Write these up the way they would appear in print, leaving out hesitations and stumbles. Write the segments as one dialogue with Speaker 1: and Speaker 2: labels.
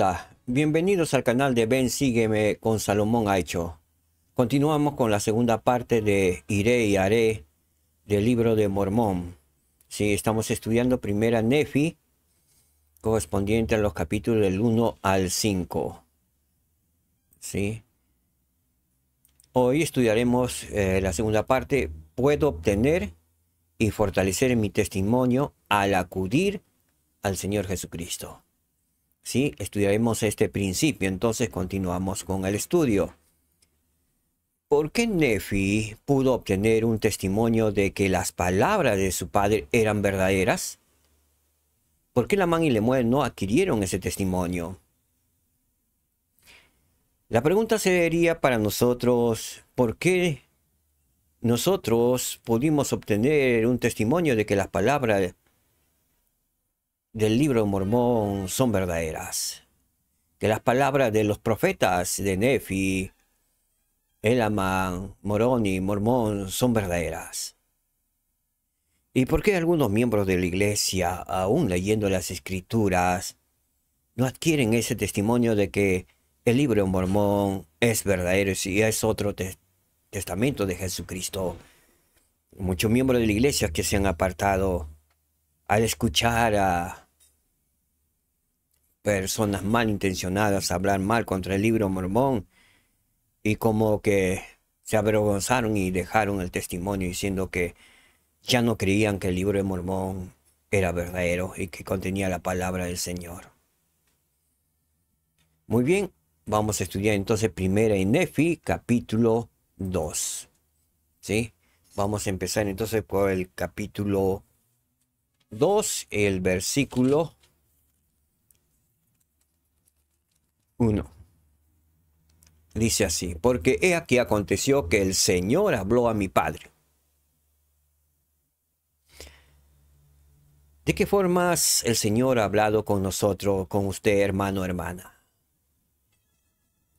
Speaker 1: Hola, bienvenidos al canal de Ven Sígueme con Salomón Aicho. Continuamos con la segunda parte de Iré y Haré del libro de Mormón. Sí, estamos estudiando primera Nefi, correspondiente a los capítulos del 1 al 5. Sí. Hoy estudiaremos la segunda parte. Puedo obtener y fortalecer mi testimonio al acudir al Señor Jesucristo. Sí, estudiaremos este principio, entonces continuamos con el estudio. ¿Por qué Nefi pudo obtener un testimonio de que las palabras de su padre eran verdaderas? ¿Por qué Lamán y Lemuel no adquirieron ese testimonio? La pregunta sería para nosotros, ¿por qué nosotros pudimos obtener un testimonio de que las palabras del libro de Mormón son verdaderas? Que las palabras de los profetas de Nefi, Elamán, Moroni, Mormón son verdaderas. ¿Y por qué algunos miembros de la iglesia, aún leyendo las escrituras, no adquieren ese testimonio de que el libro de Mormón es verdadero y es otro testamento de Jesucristo? Muchos miembros de la iglesia que se han apartado al escuchar a personas malintencionadas hablar mal contra el libro de Mormón, y como que se avergonzaron y dejaron el testimonio diciendo que ya no creían que el libro de Mormón era verdadero y que contenía la palabra del Señor. Muy bien, vamos a estudiar entonces primera Nefi, capítulo 2. ¿Sí? Vamos a empezar entonces por el capítulo 2, el versículo 1. Dice así: porque he aquí aconteció que el Señor habló a mi padre. ¿De qué formas el Señor ha hablado con nosotros, con usted, hermano, hermana?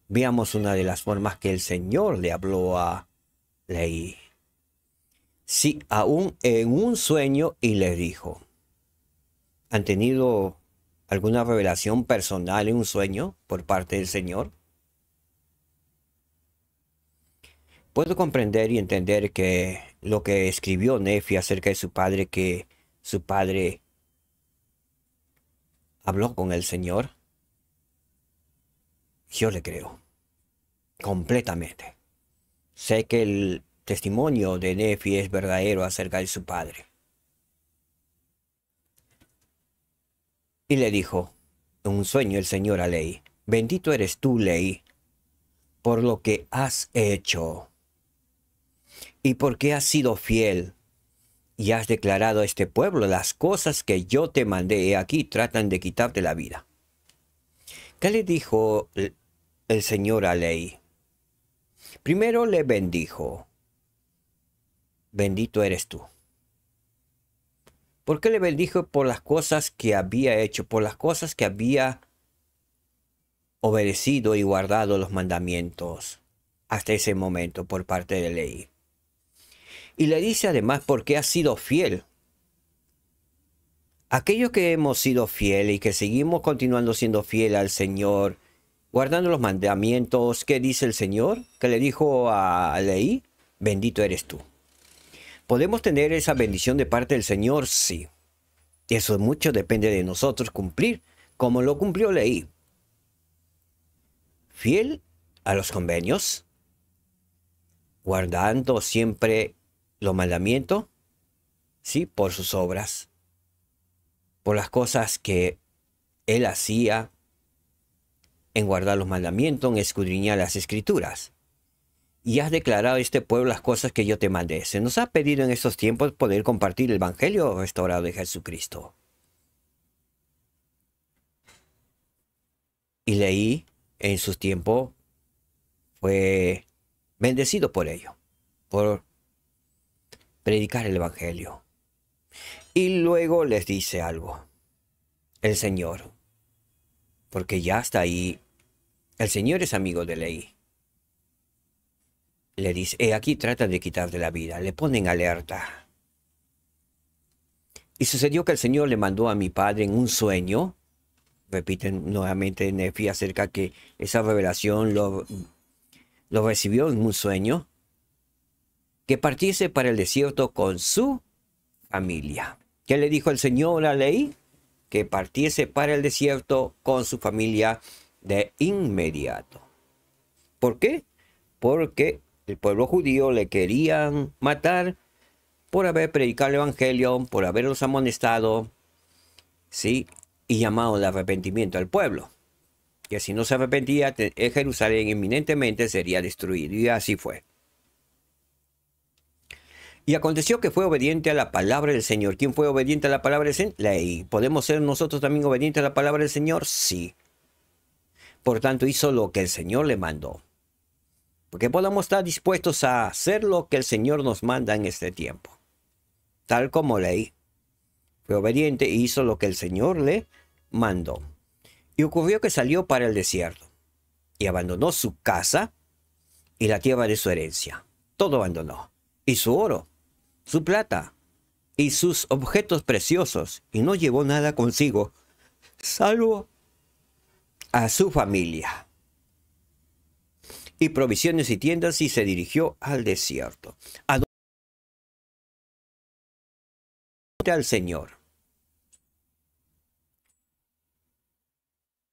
Speaker 1: Veamos una de las formas que el Señor le habló a Leí. Sí, aún en un sueño, y le dijo. ¿Han tenido alguna revelación personal en un sueño por parte del Señor? Puedo comprender y entender que lo que escribió Nefi acerca de su padre, que su padre habló con el Señor. Yo le creo completamente. Sé que el testimonio de Nefi es verdadero acerca de su padre. Y le dijo en un sueño el Señor a Leí: bendito eres tú, Leí, por lo que has hecho y porque has sido fiel y has declarado a este pueblo las cosas que yo te mandé. He aquí tratan de quitarte la vida. ¿Qué le dijo el Señor a Leí? Primero le bendijo. Bendito eres tú. ¿Por qué le bendijo? Por las cosas que había hecho, por las cosas que había obedecido y guardado los mandamientos hasta ese momento por parte de Leí. Y le dice además porque ha sido fiel. Aquellos que hemos sido fieles y que seguimos continuando siendo fiel al Señor, guardando los mandamientos, ¿qué dice el Señor? ¿Qué le dijo a Leí? Bendito eres tú. ¿Podemos tener esa bendición de parte del Señor? Sí. Y eso mucho depende de nosotros cumplir, como lo cumplió Leí. Fiel a los convenios, guardando siempre los mandamientos, sí, por sus obras, por las cosas que él hacía en guardar los mandamientos, en escudriñar las escrituras. Y has declarado a este pueblo las cosas que yo te mandé. Se nos ha pedido en estos tiempos poder compartir el evangelio restaurado de Jesucristo. Y Leí en sus tiempos fue bendecido por ello, por predicar el evangelio. Y luego les dice algo el Señor, porque ya está ahí. El Señor es amigo de Leí. Le dice: aquí tratan de quitarte la vida. Le ponen alerta. Y sucedió que el Señor le mandó a mi padre en un sueño repiten nuevamente Nefi acerca que esa revelación lo recibió en un sueño, que partiese para el desierto con su familia. ¿Qué le dijo el Señor a Leí? Que partiese para el desierto con su familia de inmediato. ¿Por qué? Porque el pueblo judío le querían matar por haber predicado el evangelio, por haberlos amonestado, ¿sí? Y llamado al arrepentimiento al pueblo. Que si no se arrepentía, Jerusalén inminentemente sería destruido. Y así fue. Y aconteció que fue obediente a la palabra del Señor. ¿Quién fue obediente a la palabra del Señor? Leí. ¿Podemos ser nosotros también obedientes a la palabra del Señor? Sí. Por tanto, hizo lo que el Señor le mandó. Porque podamos estar dispuestos a hacer lo que el Señor nos manda en este tiempo. Tal como Leí. Fue obediente y hizo lo que el Señor le mandó. Y ocurrió que salió para el desierto. Y abandonó su casa y la tierra de su herencia. Todo abandonó. Y su oro, su plata y sus objetos preciosos, y no llevó nada consigo, salvo a su familia y provisiones y tiendas, y se dirigió al desierto, al Señor.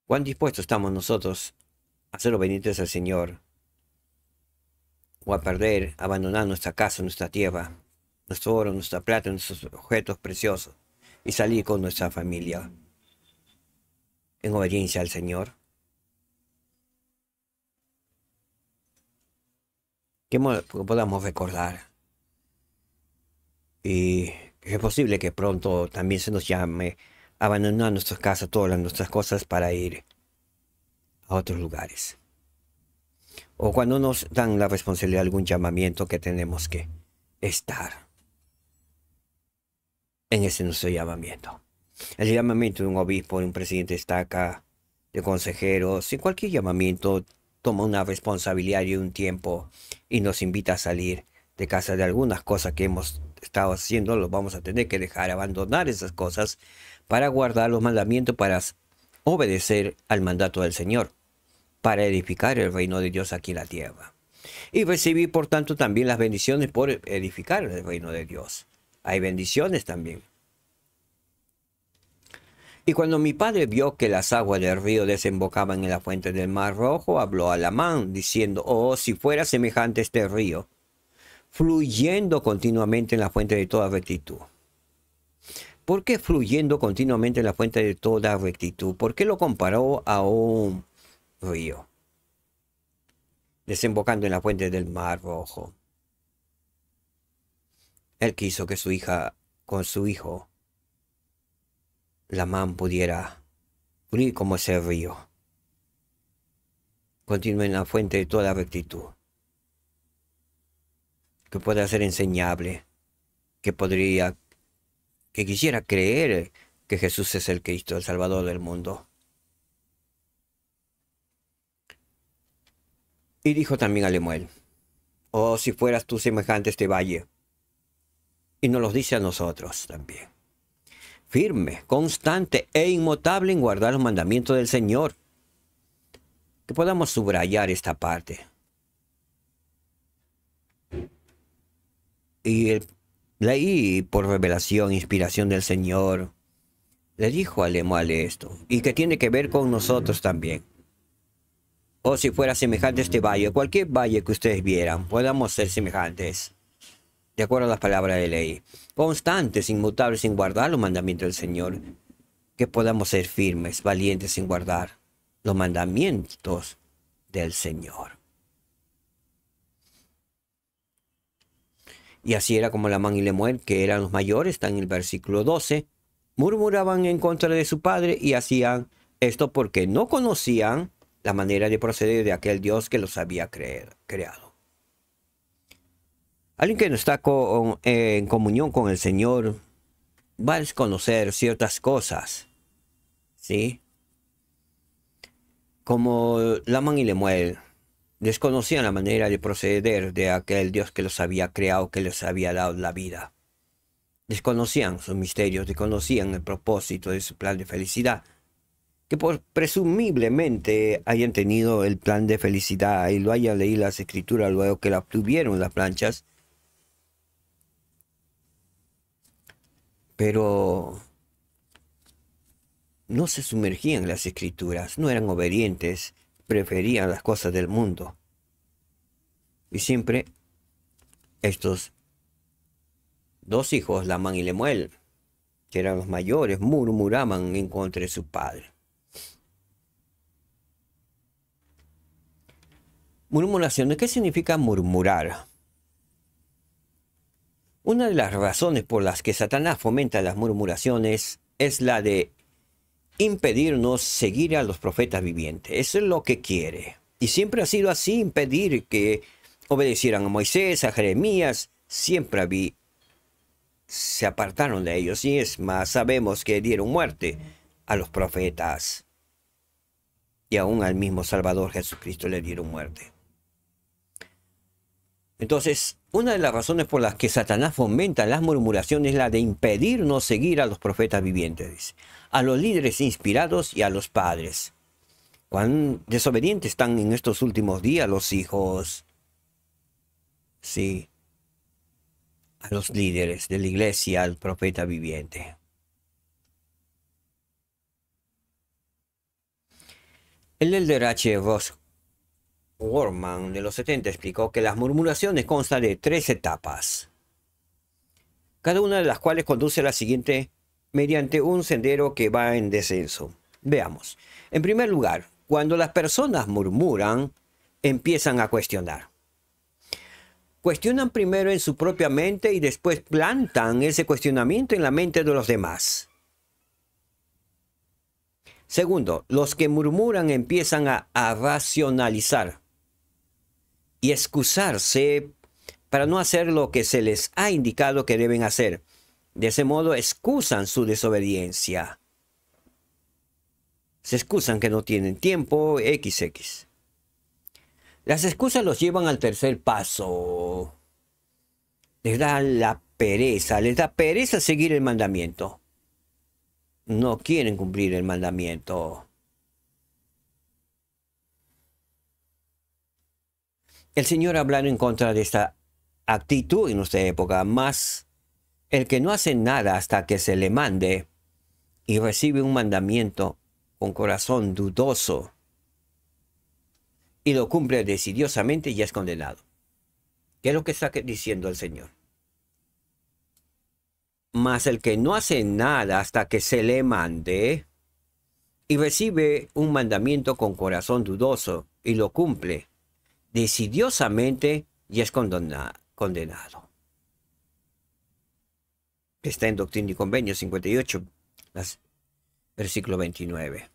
Speaker 1: ¿Cuán dispuestos estamos nosotros a ser obedientes al Señor, o a perder, abandonar nuestra casa, nuestra tierra, nuestro oro, nuestra plata, nuestros objetos preciosos, y salir con nuestra familia en obediencia al Señor? Que podamos recordar, y es posible que pronto también se nos llame a abandonar nuestras casas, todas nuestras cosas, para ir a otros lugares. O cuando nos dan la responsabilidad de algún llamamiento, que tenemos que estar en ese nuestro llamamiento. El llamamiento de un obispo, de un presidente, está acá, de consejeros, en cualquier llamamiento toma una responsabilidad y un tiempo, y nos invita a salir de casa de algunas cosas que hemos estado haciendo. Lo vamos a tener que dejar, abandonar esas cosas para guardar los mandamientos, para obedecer al mandato del Señor, para edificar el reino de Dios aquí en la tierra. Y recibir, por tanto, también las bendiciones por edificar el reino de Dios. Hay bendiciones también. Y cuando mi padre vio que las aguas del río desembocaban en la fuente del Mar Rojo, habló a Lamán, diciendo: oh, si fuera semejante este río, fluyendo continuamente en la fuente de toda rectitud. ¿Por qué fluyendo continuamente en la fuente de toda rectitud? ¿Por qué lo comparó a un río desembocando en la fuente del Mar Rojo? Él quiso que su hija, con su hijo Lamán, pudiera fluir como ese río, continúe en la fuente de toda rectitud, que pueda ser enseñable, que quisiera creer que Jesús es el Cristo, el Salvador del mundo. Y dijo también a Lemuel: oh, si fueras tú semejante a este valle. Y nos los dice a nosotros también: firme, constante e inmutable en guardar los mandamientos del Señor. Que podamos subrayar esta parte. Y leí por revelación, inspiración del Señor, le dijo a Lemuel esto, y que tiene que ver con nosotros también. O si fuera semejante a este valle, cualquier valle que ustedes vieran, podamos ser semejantes, de acuerdo a las palabras de ley, constantes, inmutables en guardar los mandamientos del Señor, que podamos ser firmes, valientes en guardar los mandamientos del Señor. Y así era como Lamán y Lemuel, que eran los mayores, está en el versículo 12, murmuraban en contra de su padre, y hacían esto porque no conocían la manera de proceder de aquel Dios que los había creado. Alguien que no está en comunión con el Señor va a desconocer ciertas cosas, ¿sí? Como Lamán y Lemuel desconocían la manera de proceder de aquel Dios que los había creado, que les había dado la vida. Desconocían sus misterios, desconocían el propósito de su plan de felicidad. que presumiblemente hayan tenido el plan de felicidad y lo hayan leído las escrituras luego que la obtuvieron las planchas, pero no se sumergían en las escrituras, no eran obedientes, preferían las cosas del mundo. Y siempre estos dos hijos, Lamán y Lemuel, que eran los mayores, murmuraban en contra de su padre. Murmuración, ¿qué significa murmurar? Una de las razones por las que Satanás fomenta las murmuraciones es la de impedirnos seguir a los profetas vivientes. Eso es lo que quiere. Y siempre ha sido así, impedir que obedecieran a Moisés, a Jeremías. Siempre se apartaron de ellos. Y es más, sabemos que dieron muerte a los profetas. Y aún al mismo Salvador Jesucristo le dieron muerte. Entonces, una de las razones por las que Satanás fomenta las murmuraciones es la de impedirnos seguir a los profetas vivientes, dice, a los líderes inspirados y a los padres. Cuán desobedientes están en estos últimos días los hijos, sí, a los líderes de la iglesia, al profeta viviente. El elder H. Ross Worman de los 70 explicó que las murmuraciones constan de 3 etapas, cada una de las cuales conduce a la siguiente mediante un sendero que va en descenso. Veamos. En primer lugar, cuando las personas murmuran, empiezan a cuestionar. Cuestionan primero en su propia mente y después plantan ese cuestionamiento en la mente de los demás. Segundo, los que murmuran empiezan a racionalizar y excusarse para no hacer lo que se les ha indicado que deben hacer. De ese modo excusan su desobediencia. Se excusan que no tienen tiempo, XX. Las excusas los llevan al tercer paso. Les da pereza seguir el mandamiento. No quieren cumplir el mandamiento. El Señor habla en contra de esta actitud en nuestra época, más el que no hace nada hasta que se le mande y recibe un mandamiento con corazón dudoso y lo cumple decidiosamente ya es condenado. ¿Qué es lo que está diciendo el Señor? Mas el que no hace nada hasta que se le mande y recibe un mandamiento con corazón dudoso y lo cumple decidiosamente ya es condenado. Está en Doctrina y Convenios 58, versículo 29.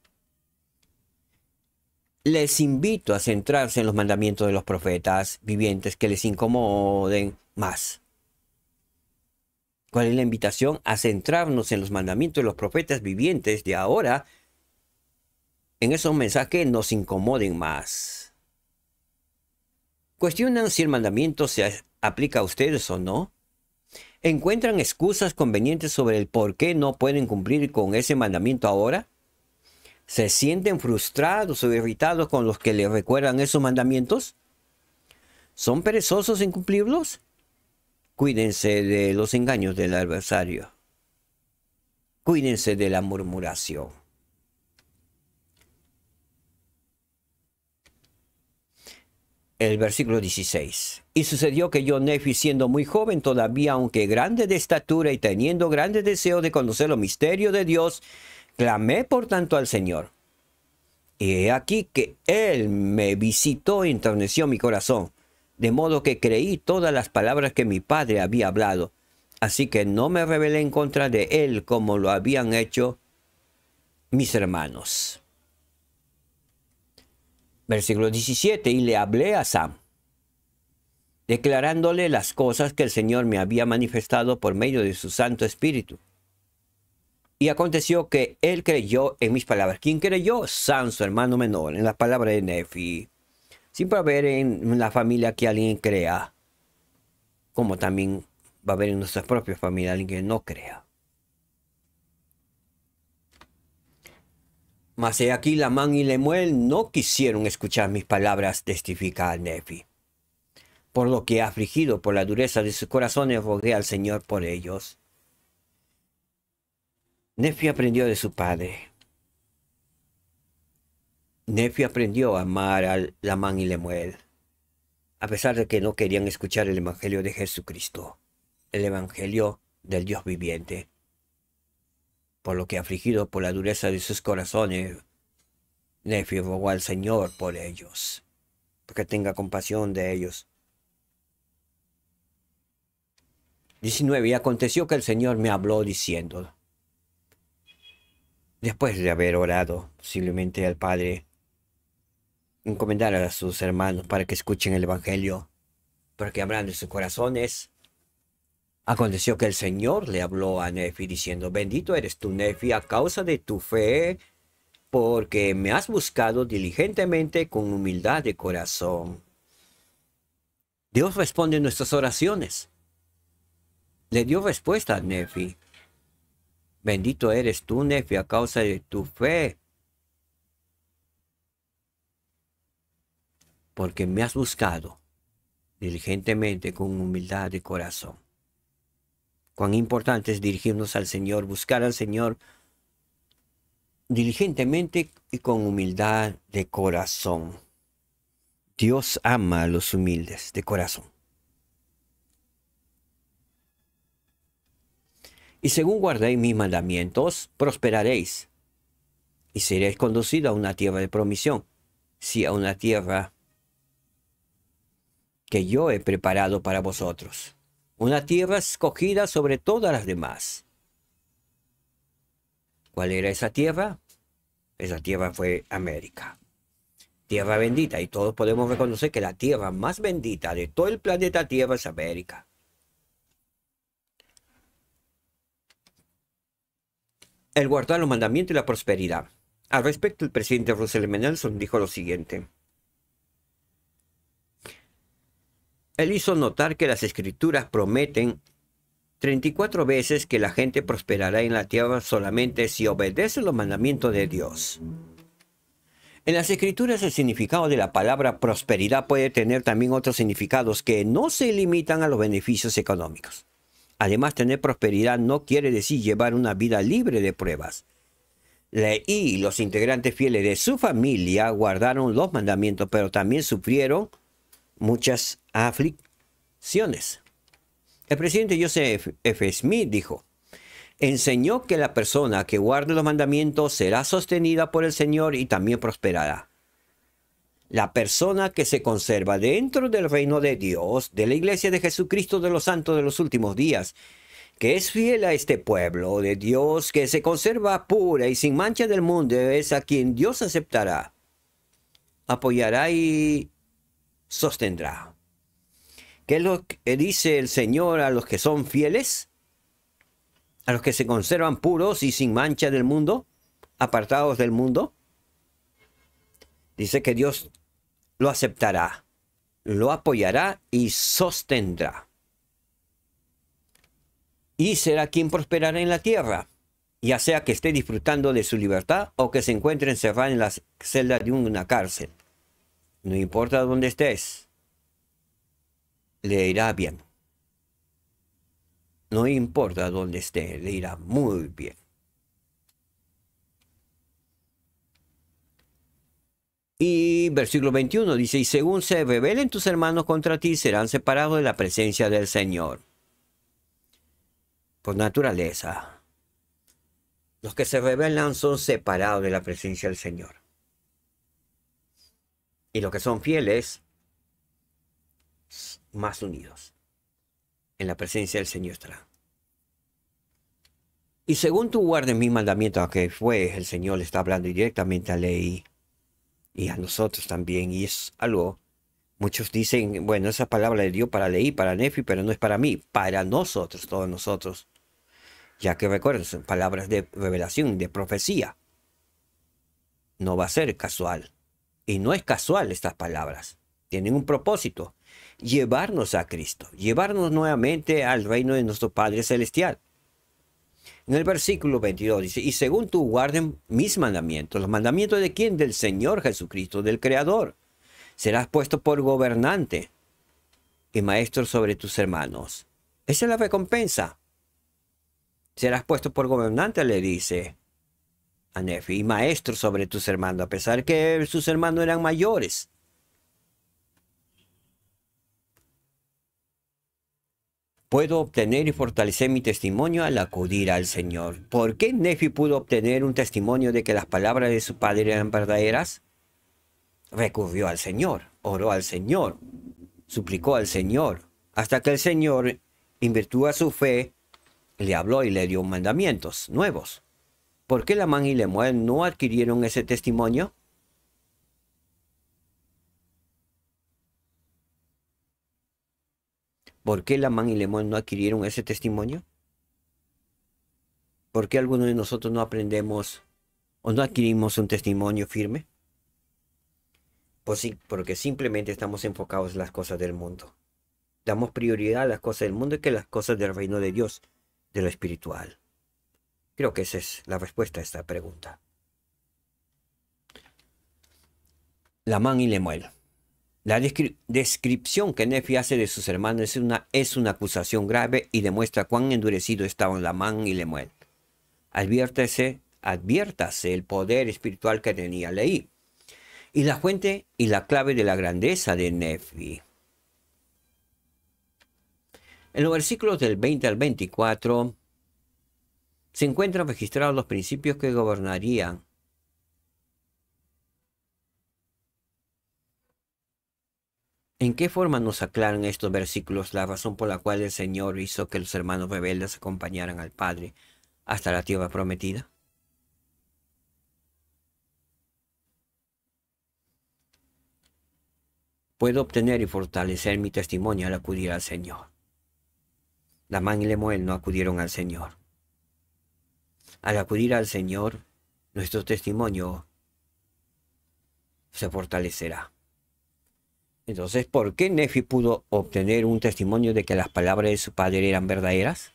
Speaker 1: Les invito a centrarse en los mandamientos de los profetas vivientes que les incomoden más. ¿Cuál es la invitación? A centrarnos en los mandamientos de los profetas vivientes de ahora, en esos mensajes que nos incomoden más. ¿Cuestionan si el mandamiento se aplica a ustedes o no? ¿Encuentran excusas convenientes sobre el por qué no pueden cumplir con ese mandamiento ahora? ¿Se sienten frustrados o irritados con los que les recuerdan esos mandamientos? ¿Son perezosos en cumplirlos? Cuídense de los engaños del adversario. Cuídense de la murmuración. El versículo 16. Y sucedió que yo, Nefi, siendo muy joven todavía, aunque grande de estatura y teniendo grande deseo de conocer los misterios de Dios, clamé por tanto al Señor. Y he aquí que Él me visitó y enterneció mi corazón, de modo que creí todas las palabras que mi padre había hablado. Así que no me rebelé en contra de Él como lo habían hecho mis hermanos. Versículo 17. Y le hablé a Sam, declarándole las cosas que el Señor me había manifestado por medio de su Santo Espíritu. Y aconteció que él creyó en mis palabras. ¿Quién creyó? Sam, su hermano menor, en las palabras de Nefi. Siempre va a haber en la familia que alguien crea, como también va a haber en nuestra propia familia alguien que no crea. Mas he aquí Lamán y Lemuel no quisieron escuchar mis palabras, testifica Nefi. Por lo que, afligido por la dureza de sus corazones, rogué al Señor por ellos. Nefi aprendió de su padre. Nefi aprendió a amar a Lamán y Lemuel, a pesar de que no querían escuchar el Evangelio de Jesucristo, el Evangelio del Dios viviente. Por lo que, afligido por la dureza de sus corazones, Nefi rogó al Señor por ellos, porque tenga compasión de ellos. 19. Y aconteció que el Señor me habló diciendo, después de haber orado posiblemente al Padre, encomendar a sus hermanos para que escuchen el Evangelio, para que abran de sus corazones. Aconteció que el Señor le habló a Nefi diciendo, bendito eres tú, Nefi, a causa de tu fe, porque me has buscado diligentemente con humildad de corazón. Dios responde nuestras oraciones. Le dio respuesta a Nefi. Bendito eres tú, Nefi, a causa de tu fe, porque me has buscado diligentemente con humildad de corazón. Cuán importante es dirigirnos al Señor, buscar al Señor diligentemente y con humildad de corazón. Dios ama a los humildes de corazón. Y según guardéis mis mandamientos, prosperaréis, y seréis conducidos a una tierra de promisión, sí, a una tierra que yo he preparado para vosotros, una tierra escogida sobre todas las demás. ¿Cuál era esa tierra? Esa tierra fue América, tierra bendita, y todos podemos reconocer que la tierra más bendita de todo el planeta Tierra es América. El guardar los mandamientos y la prosperidad. Al respecto, el presidente Russell M. Nelson dijo lo siguiente. Él hizo notar que las escrituras prometen 34 veces que la gente prosperará en la tierra solamente si obedece los mandamientos de Dios. En las escrituras el significado de la palabra prosperidad puede tener también otros significados que no se limitan a los beneficios económicos. Además, tener prosperidad no quiere decir llevar una vida libre de pruebas. Leí y los integrantes fieles de su familia guardaron los mandamientos, pero también sufrieron muchas aflicciones. El presidente Joseph F. Smith dijo, enseñó que la persona que guarde los mandamientos será sostenida por el Señor y también prosperará. La persona que se conserva dentro del reino de Dios, de la iglesia de Jesucristo de los santos de los últimos días, que es fiel a este pueblo de Dios, que se conserva pura y sin mancha del mundo, es a quien Dios aceptará, apoyará y sostendrá. ¿Qué es lo que dice el Señor a los que son fieles? A los que se conservan puros y sin mancha del mundo, apartados del mundo. Dice que Dios lo aceptará, lo apoyará y sostendrá. Y será quien prosperará en la tierra, ya sea que esté disfrutando de su libertad o que se encuentre encerrado en la celda de una cárcel. No importa dónde estés, le irá bien. No importa dónde esté, le irá muy bien. Y versículo 21 dice, y según se rebelen tus hermanos contra ti, serán separados de la presencia del Señor. Por naturaleza, los que se rebelan son separados de la presencia del Señor. Y los que son fieles, más unidos. En la presencia del Señor estará. Y según tú guardes mis mandamientos, que fue el Señor le está hablando directamente a Leí y a nosotros también, y es algo, muchos dicen, bueno, esa palabra de Dios para Leí, para Nefi, pero no es para mí, para nosotros, todos nosotros, ya que recuerden, son palabras de revelación, de profecía. No va a ser casual, y no es casual estas palabras, tienen un propósito, llevarnos a Cristo, llevarnos nuevamente al reino de nuestro Padre Celestial. En el versículo 22 dice, y según tú guarden mis mandamientos. ¿Los mandamientos de quién? Del Señor Jesucristo, del Creador. Serás puesto por gobernante y maestro sobre tus hermanos. Esa es la recompensa. Serás puesto por gobernante, le dice a Nefi, y maestro sobre tus hermanos, a pesar que sus hermanos eran mayores. Puedo obtener y fortalecer mi testimonio al acudir al Señor. ¿Por qué Nefi pudo obtener un testimonio de que las palabras de su padre eran verdaderas? Recurrió al Señor, oró al Señor, suplicó al Señor, hasta que el Señor, en virtud a su fe, le habló y le dio mandamientos nuevos. ¿Por qué Lamán y Lemuel no adquirieron ese testimonio? ¿Por qué Lamán y Lemuel no adquirieron ese testimonio? ¿Por qué algunos de nosotros no aprendemos o no adquirimos un testimonio firme? Pues sí, porque simplemente estamos enfocados en las cosas del mundo. Damos prioridad a las cosas del mundo que a las cosas del reino de Dios, de lo espiritual. Creo que esa es la respuesta a esta pregunta. Lamán y Lemuel. La descripción que Nefi hace de sus hermanos es una acusación grave y demuestra cuán endurecido estaban Lamán y Lemuel. Adviértase el poder espiritual que tenía Leí y la fuente y la clave de la grandeza de Nefi. En los versículos del 20 al 24 se encuentran registrados los principios que gobernarían ¿En qué forma nos aclaran estos versículos la razón por la cual el Señor hizo que los hermanos rebeldes acompañaran al Padre hasta la tierra prometida? Puedo obtener y fortalecer mi testimonio al acudir al Señor. Lamán y Lemuel no acudieron al Señor. Al acudir al Señor, nuestro testimonio se fortalecerá. Entonces, ¿por qué Nefi pudo obtener un testimonio de que las palabras de su padre eran verdaderas?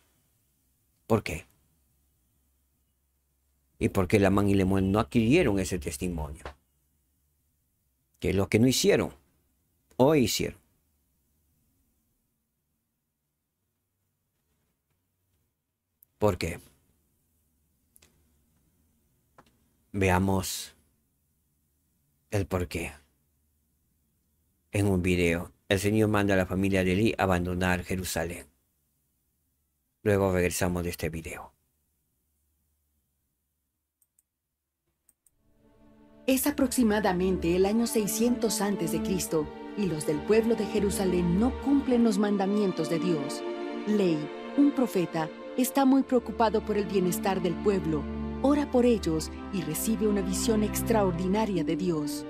Speaker 1: ¿Por qué? ¿Y por qué Lamán y Lemuel no adquirieron ese testimonio? ¿Qué es lo que no hicieron? ¿O hicieron? ¿Por qué? Veamos el por qué. En un video, el Señor manda a la familia de Elí abandonar Jerusalén. Luego regresamos de este video.
Speaker 2: Es aproximadamente el año 600 a.C. y los del pueblo de Jerusalén no cumplen los mandamientos de Dios. Leí, un profeta, está muy preocupado por el bienestar del pueblo, ora por ellos y recibe una visión extraordinaria de Dios.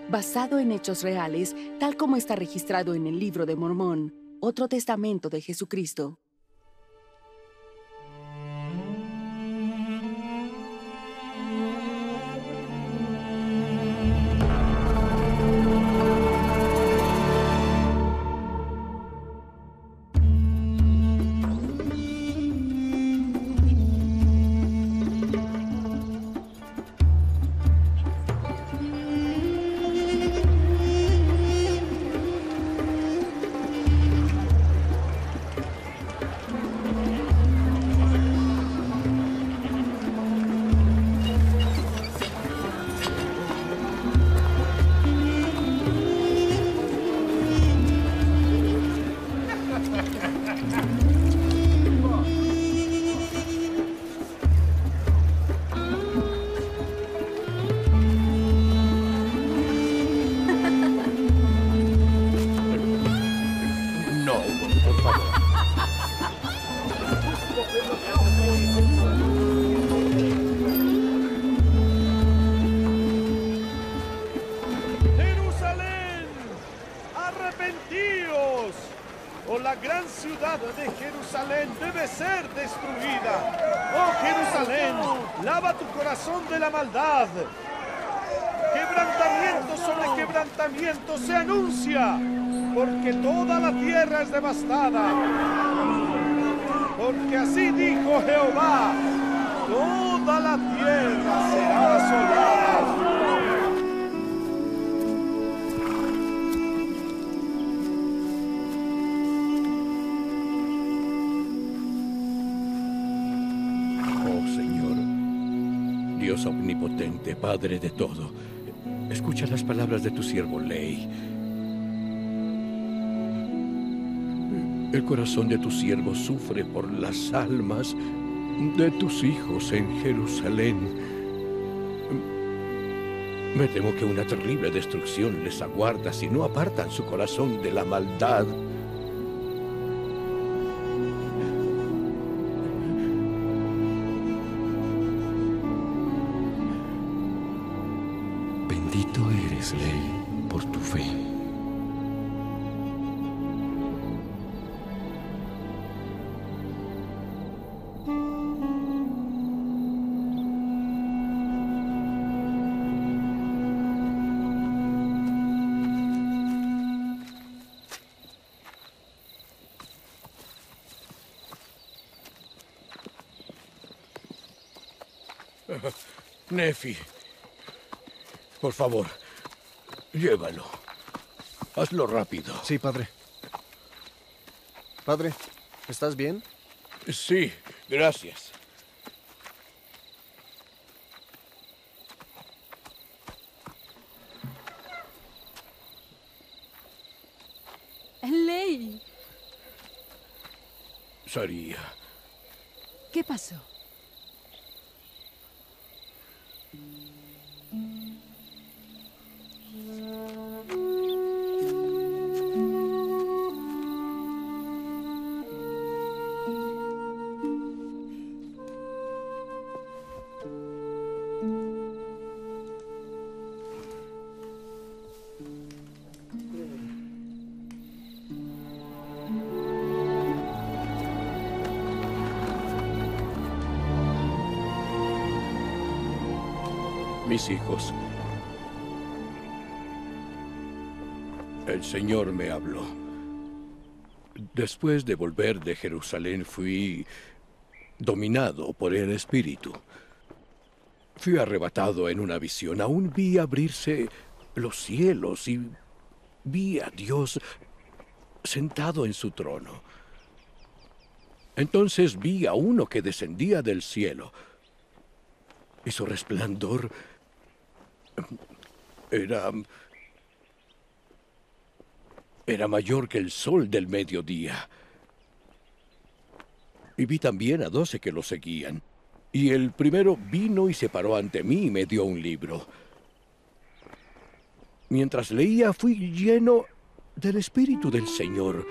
Speaker 2: Basado en hechos reales, tal como está registrado en el Libro de Mormón, otro testamento de Jesucristo.
Speaker 3: Quebrantamiento sobre quebrantamiento se anuncia, porque toda la tierra es devastada. Porque así dijo Jehová, toda la tierra será asolada.
Speaker 4: Dios omnipotente, Padre de todo, escucha las palabras de tu siervo Ley. El corazón de tu siervo sufre por las almas de tus hijos en Jerusalén. Me temo que una terrible destrucción les aguarda si no apartan su corazón de la maldad.
Speaker 5: Bendito eres, Ley, por tu fe.
Speaker 4: Nefi, por favor, llévalo. Hazlo rápido.
Speaker 6: Sí, padre. Padre, ¿estás bien?
Speaker 4: Sí, gracias.
Speaker 7: Ley,
Speaker 4: Saría,
Speaker 7: ¿qué pasó?
Speaker 4: mis hijos, el Señor me habló. Después de volver de Jerusalén fui dominado por el Espíritu. Fui arrebatado en una visión. Aún vi abrirse los cielos y vi a Dios sentado en su trono. Entonces vi a uno que descendía del cielo y su resplandor era mayor que el sol del mediodía. Y vi también a 12 que lo seguían. Y el primero vino y se paró ante mí y me dio un libro. Mientras leía, fui lleno del Espíritu del Señor.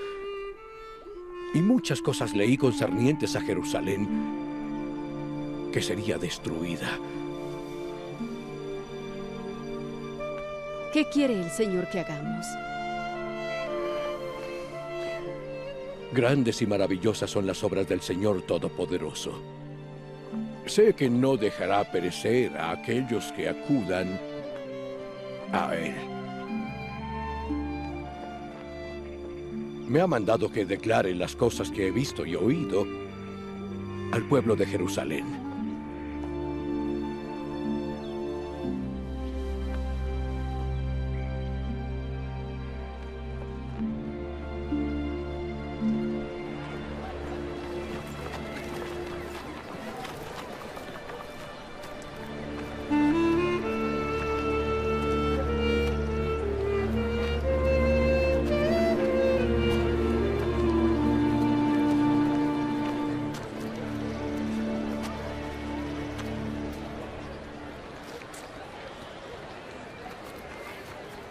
Speaker 4: Y muchas cosas leí concernientes a Jerusalén, que sería destruida.
Speaker 7: ¿Qué quiere el Señor que hagamos?
Speaker 4: Grandes y maravillosas son las obras del Señor Todopoderoso. Sé que no dejará perecer a aquellos que acudan a Él. Me ha mandado que declare las cosas que he visto y oído al pueblo de Jerusalén.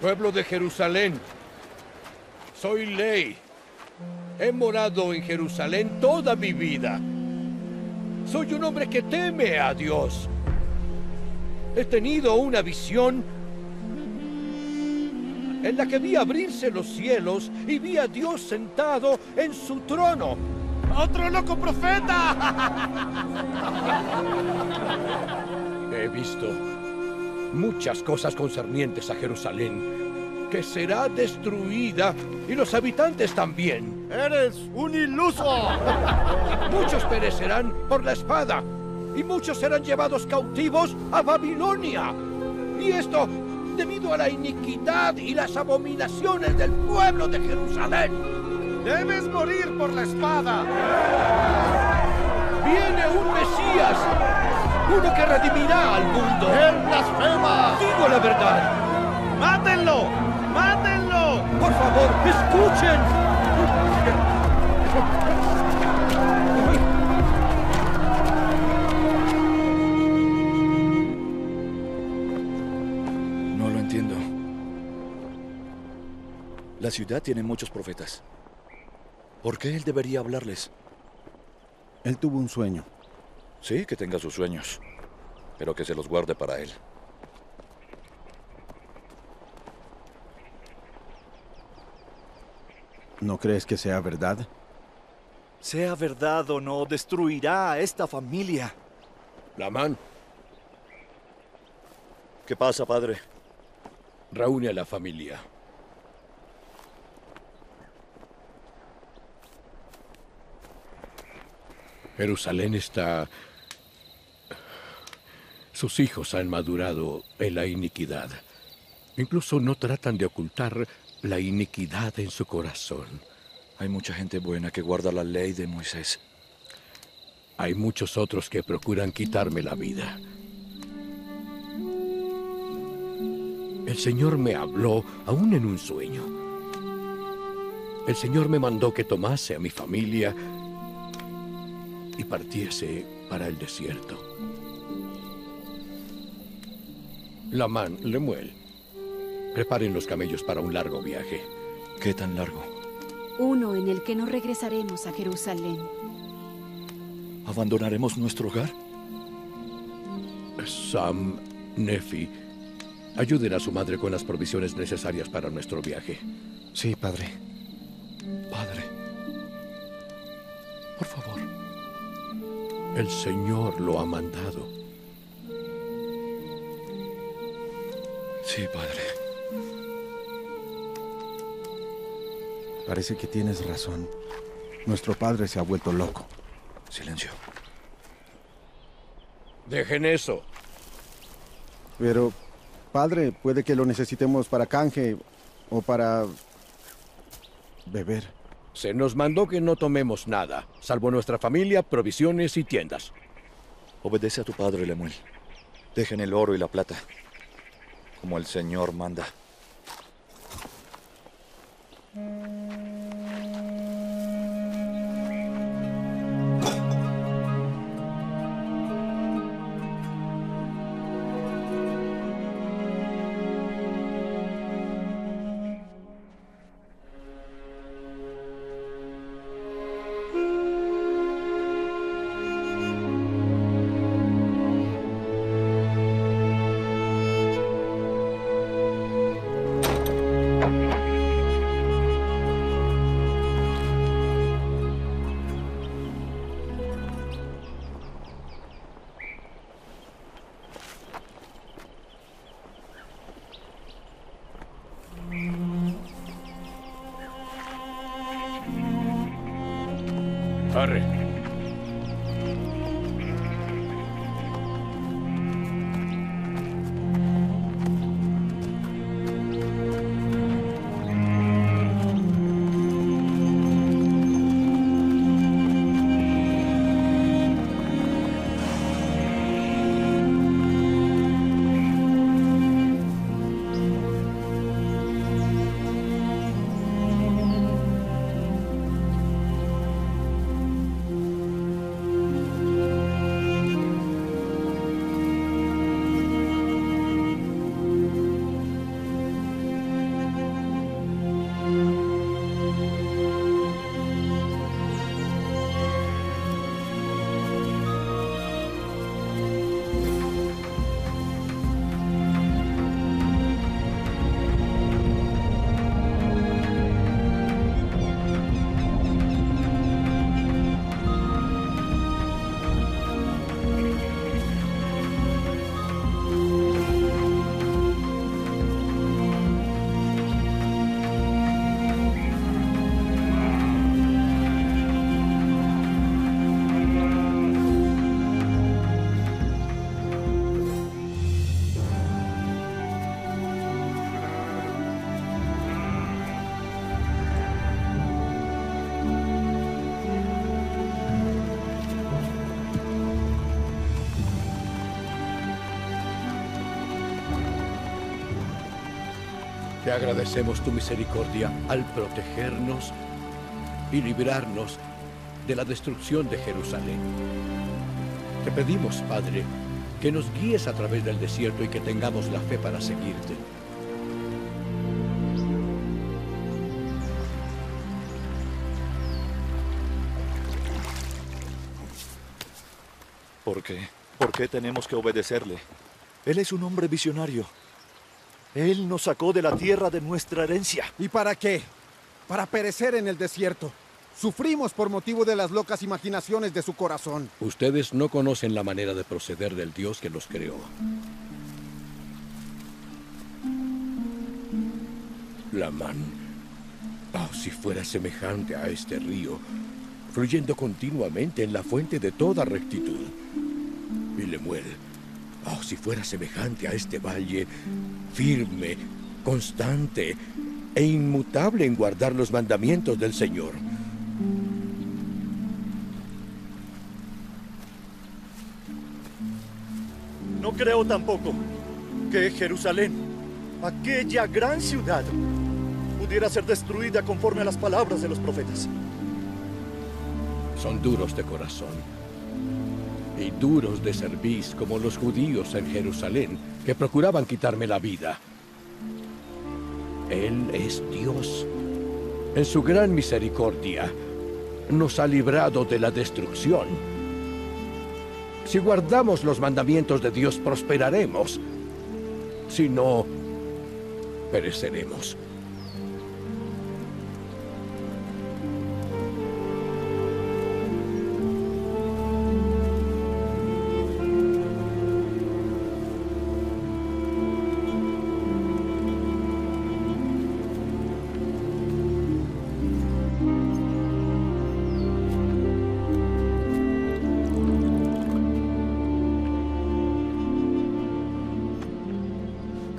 Speaker 4: Pueblo de Jerusalén, soy Ley. He morado en Jerusalén toda mi vida. Soy un hombre que teme a Dios. He tenido una visión en la que vi abrirse los cielos y vi a Dios sentado en su trono.
Speaker 3: ¡Otro loco profeta!
Speaker 4: He visto muchas cosas concernientes a Jerusalén que será destruida y los habitantes también.
Speaker 3: ¡Eres un iluso!
Speaker 4: Muchos perecerán por la espada y muchos serán llevados cautivos a Babilonia. Y esto debido a la iniquidad y las abominaciones del pueblo de Jerusalén.
Speaker 3: ¡Debes morir por la espada!
Speaker 4: Viene un Mesías, uno que redimirá al mundo.
Speaker 3: ¡Él blasfema!
Speaker 4: Digo la verdad.
Speaker 3: ¡Mátenlo! ¡Mátenlo!
Speaker 4: Por favor, escuchen.
Speaker 6: No lo entiendo. La ciudad tiene muchos profetas. ¿Por qué él debería hablarles?
Speaker 8: Él tuvo un sueño.
Speaker 6: Sí, que tenga sus sueños, pero que se los guarde para él.
Speaker 8: ¿No crees que sea verdad?
Speaker 9: Sea verdad o no, destruirá a esta familia.
Speaker 4: Lamán,
Speaker 6: ¿Qué pasa, padre?
Speaker 4: reúne a la familia. Jerusalén está... Sus hijos han madurado en la iniquidad. Incluso no tratan de ocultar la iniquidad en su corazón.
Speaker 6: Hay mucha gente buena que guarda la ley de Moisés.
Speaker 4: Hay muchos otros que procuran quitarme la vida. El Señor me habló aún en un sueño. El Señor me mandó que tomase a mi familia y partiese para el desierto. Lamán, Lemuel, preparen los camellos para un largo viaje.
Speaker 6: ¿Qué tan largo?
Speaker 7: Uno en el que no regresaremos a Jerusalén.
Speaker 6: ¿Abandonaremos nuestro hogar?
Speaker 4: Sam, Nefi, ayuden a su madre con las provisiones necesarias para nuestro viaje.
Speaker 8: Sí, padre.
Speaker 6: Padre, por favor.
Speaker 4: El Señor lo ha mandado.
Speaker 6: Sí, padre.
Speaker 8: Parece que tienes razón. Nuestro padre se ha vuelto loco.
Speaker 6: Silencio.
Speaker 4: Dejen eso.
Speaker 8: Pero, padre, puede que lo necesitemos para canje o para beber.
Speaker 4: Se nos mandó que no tomemos nada, salvo nuestra familia, provisiones y tiendas.
Speaker 6: Obedece a tu padre, Lemuel. Dejen el oro y la plata, como el Señor manda.
Speaker 4: Arre. Te agradecemos tu misericordia al protegernos y librarnos de la destrucción de Jerusalén. Te pedimos, Padre, que nos guíes a través del desierto y que tengamos la fe para seguirte.
Speaker 6: ¿Por qué? ¿Por qué tenemos que obedecerle? Él es un hombre visionario.
Speaker 9: Él nos sacó de la tierra de nuestra herencia.
Speaker 8: ¿Y para qué? Para perecer en el desierto. Sufrimos por motivo de las locas imaginaciones de su corazón.
Speaker 4: Ustedes no conocen la manera de proceder del Dios que los creó. Lamán, si fuera semejante a este río, fluyendo continuamente en la fuente de toda rectitud. Y Lemuel, si fuera semejante a este valle, firme, constante e inmutable en guardar los mandamientos del Señor.
Speaker 9: No creo tampoco que Jerusalén, aquella gran ciudad, pudiera ser destruida conforme a las palabras de los profetas.
Speaker 4: Son duros de corazón y duros de cerviz como los judíos en Jerusalén que procuraban quitarme la vida. Él es Dios. En su gran misericordia nos ha librado de la destrucción. Si guardamos los mandamientos de Dios, prosperaremos. Si no, pereceremos.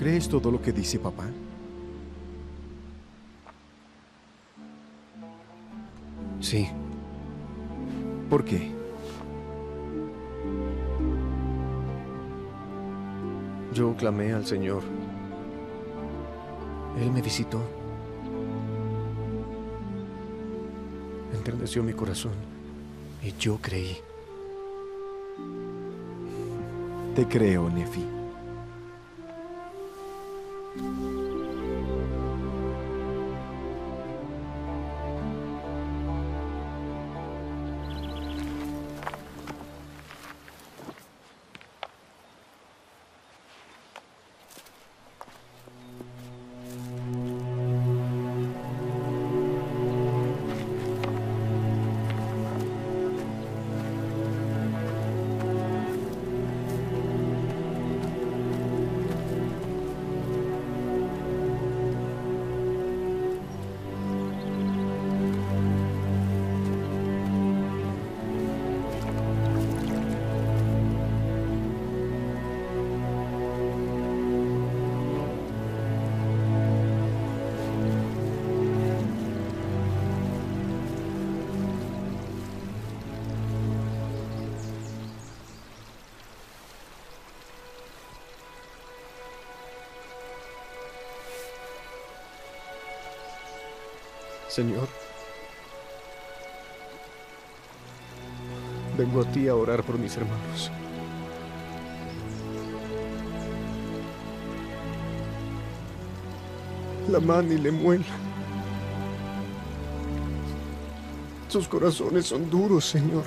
Speaker 8: ¿Crees todo lo que dice papá?
Speaker 5: Sí.
Speaker 8: ¿Por qué?
Speaker 5: Yo clamé al Señor. Él me visitó. Enterneció mi corazón y yo creí.
Speaker 8: Te creo, Nefi.
Speaker 5: Señor, vengo a ti a orar por mis hermanos. Lamán y Lemuel. Sus corazones son duros, Señor.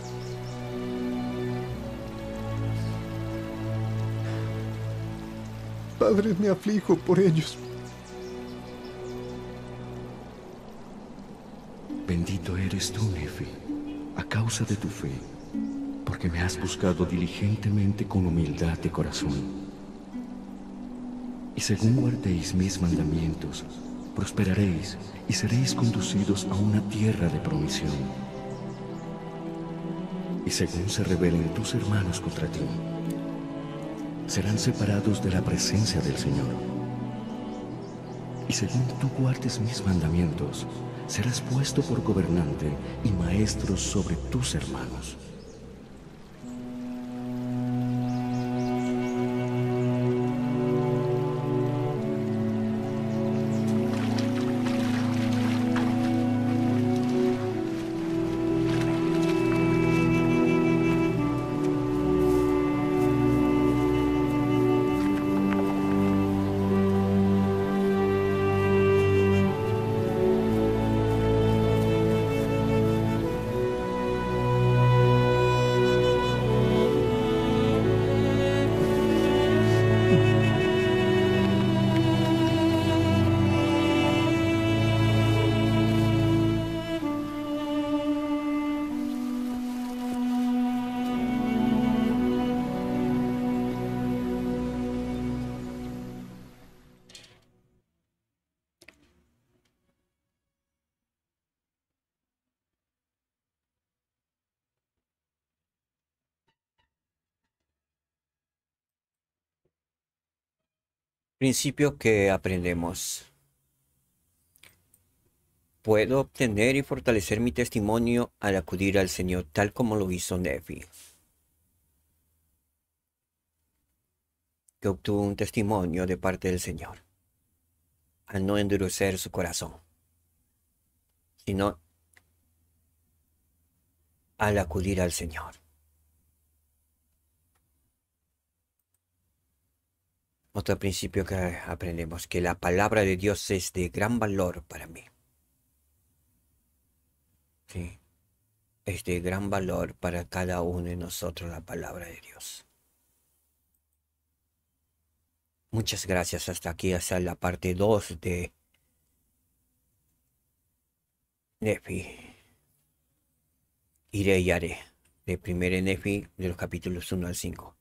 Speaker 5: Padre, me aflijo por ellos. Bendito eres tú, Nefi, a causa de tu fe, porque me has buscado diligentemente con humildad de corazón. Y según guardéis mis mandamientos, prosperaréis y seréis conducidos a una tierra de promisión. Y según se rebelen tus hermanos contra ti, serán separados de la presencia del Señor. Y según tú guardes mis mandamientos, serás puesto por gobernante y maestro sobre tus hermanos.
Speaker 1: Principio que aprendemos. Puedo obtener y fortalecer mi testimonio al acudir al Señor, tal como lo hizo Nefi, que obtuvo un testimonio de parte del Señor, al no endurecer su corazón, sino al acudir al Señor. Otro principio que aprendemos, que la palabra de Dios es de gran valor para mí. Sí, es de gran valor para cada uno de nosotros la palabra de Dios. Muchas gracias. Hasta aquí, hasta la parte 2 de Nefi. Iré y haré. De primer Nefi, de los capítulos 1 al 5.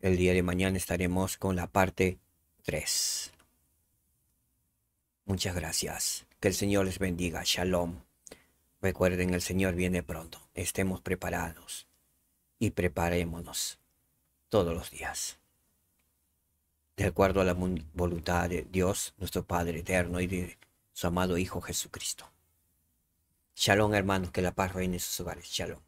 Speaker 1: El día de mañana estaremos con la parte 3. Muchas gracias. Que el Señor les bendiga. Shalom. Recuerden, el Señor viene pronto. Estemos preparados y preparémonos todos los días, de acuerdo a la voluntad de Dios, nuestro Padre eterno, y de su amado Hijo Jesucristo. Shalom, hermanos, que la paz reine en sus hogares. Shalom.